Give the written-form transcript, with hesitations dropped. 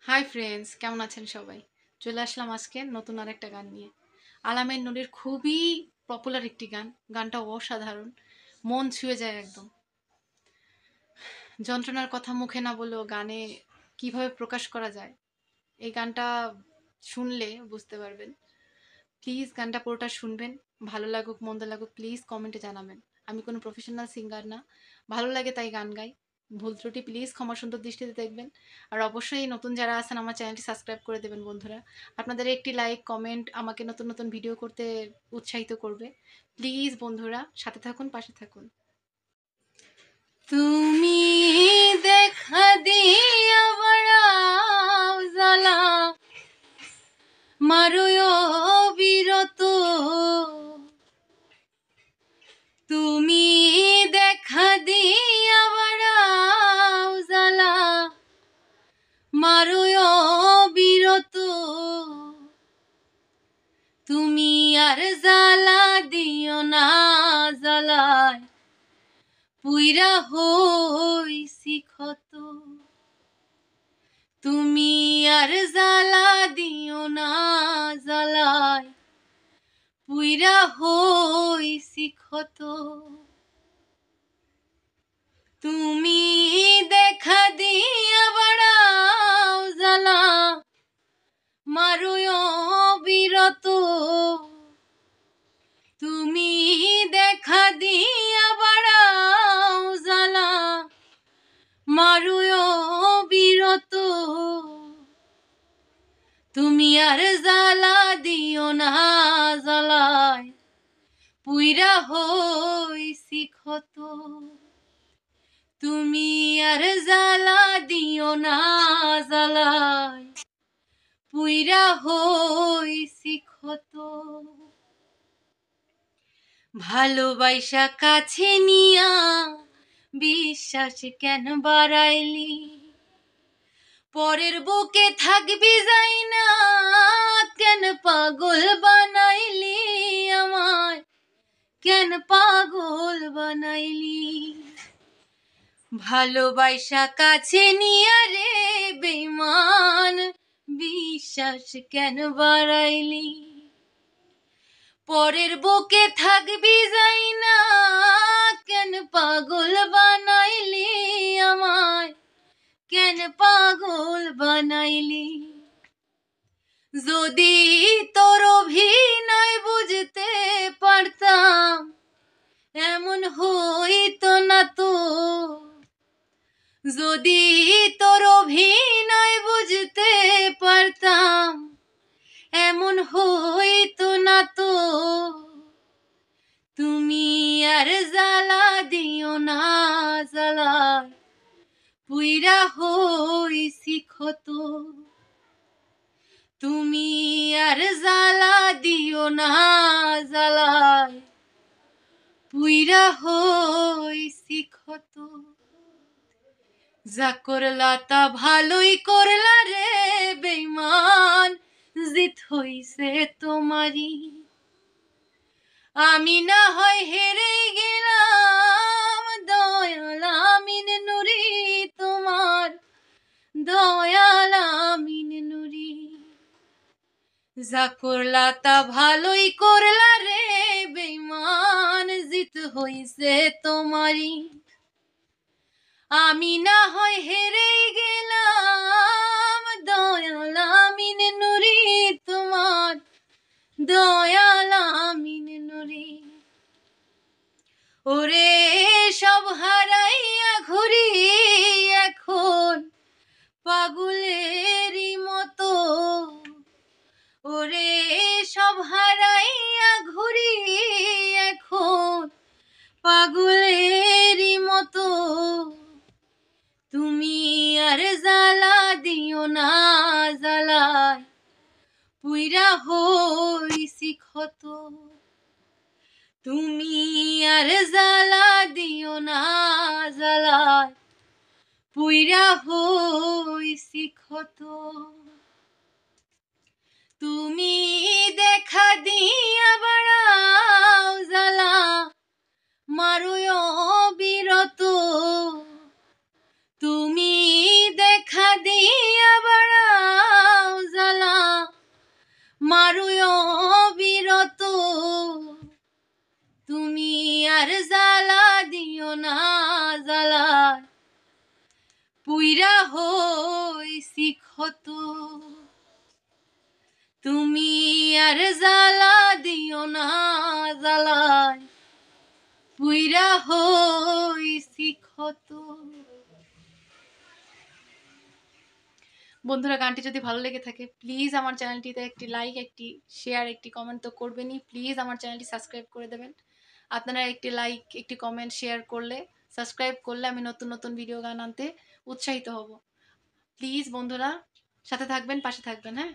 Hi friends, কেমন আছেন সবাই? চলে আসলাম আজকে নতুন আরেকটা গান নিয়ে। আলামিন নূরের খুবই পপুলার একটি গান। গানটা অসাধারণ, মন ছুঁয়ে যায় একদম। যন্ত্রণার কথা মুখে না বলেও গানে কিভাবে প্রকাশ করা যায়, এই গানটা শুনলে বুঝতে পারবেন। প্লিজ গানটা পুরোটা শুনবেন। ভালো লাগুক মন্দ লাগুক প্লিজ কমেন্টে জানাবেন। আমি কোনো প্রফেশনাল সিঙ্গার না, ভালো লাগে তাই গান গাই। ভুল ত্রুটি প্লিজ ক্ষমা সুন্দর দৃষ্টিতে দেখবেন। আর অবশ্যই নতুন যারা আছেন আমার চ্যানেলটি সাবস্ক্রাইব করে দেবেন বন্ধুরা। আপনাদের একটি লাইক কমেন্ট আমাকে নতুন নতুন ভিডিও করতে উৎসাহিত করবে। প্লিজ বন্ধুরা সাথে থাকুন, পাশে থাকুন। তুমি দেখা দিয়া বাড়াও জ্বালা, মারুয় বিরত। তুমি দেখা দিয়া বাড়াও জ্বালা, মারুয় বিরত। তুমি আর জ্বালা দিও না, জ্বালায় পুইরা হইছি ক্ষত। তুমি আর জ্বালা দিও না, জ্বালায় পুইরা হইছি ক্ষত। তুমি দেখা দিয়া বাড়াও জ্বালা, মারুয় বিরত। তুমি দেখা দিয়া বাড়াও জ্বালা, মারুয় বিরত। তুমি আর জ্বালা দিও না, জ্বালায় পুইরা হইছি ক্ষত। তুমি আর জ্বালা দিও না, জ্বালায় পুইরা হইছি ক্ষত। ভালোবাসা কাছে নিয়া বিশ্বাস কেন বাড়াইলি, পরের বুকে থাকবি যাই না, কেন পাগল বানাইলি আমায়, কেন পাগল বানাইলি। ভালোবাসা কাছে নিয়া রে বেঈমান, বিশ্বাস কেন বাড়াইলি, পরের বুকে থাকবি যাই না, কেন পাগল বানাইলি আমায়, কেন পাগল বানাইলি। যদি তোর অভিনয় বুঝতে পারতাম, এমন হইতো না তো। যদি তোর অভিনয় বুঝতে পারতাম, এমন হইতো না তো। তুমি আর জ্বালা দিও না, জ্বালায় পুইরা হইছি ক্ষত। তুমি আর জ্বালা দিও না, জ্বালায় পুইরা হইছি ক্ষত। যা করলা তা ভালোই করলা রে বেঈমান, জিত হইছে তোমারই। আমি না হয় হেরে গেলাম, দয়াল আমিন নুরি তোমার, দয়াল আমিন নুরি। যা করলা তা ভালোই করলা রে বেঈমান, জিত হইছে তোমারই। আমি না হয় হেরে গেলাম, দয়াল আমিন নুরি তোমার, দয়াল আমিন নুরি। ওরে সব হারাইয়া ঘুরি এখন পাগলেরই মতো। ওরে সব হারাইয়া ঘুরি এখন পাগলেরই মতো। তুমি আর জ্বালা দিও না, জ্বালায় পুইরা হইছি ক্ষত। তুমি আর জ্বালা দিও না, জ্বালায় পুইরা হইছি ক্ষত। তুমি দেখা দিয়া বাড়াও জ্বালা, মারুয় বিরত। তুমি দেখা দিয়া বাড়াও পুইরা হইছি ক্ষত, তুমি আর জ্বালা দিও না, জ্বালায় পুইরা হইছি ক্ষত। বন্ধুরা, গানটি যদি ভালো লেগে থাকে প্লিজ আমার চ্যানেলটিতে একটি লাইক, একটি শেয়ার, একটি কমেন্ট তো করবেনই। প্লিজ আমার চ্যানেলটি সাবস্ক্রাইব করে দেবেন। আপনারা একটি লাইক, একটি কমেন্ট, শেয়ার করলে, সাবস্ক্রাইব করলে আমি নতুন নতুন ভিডিও গান আনতে উৎসাহিত হব। প্লিজ বন্ধুরা, সাথে থাকবেন, পাশে থাকবেন। হ্যাঁ।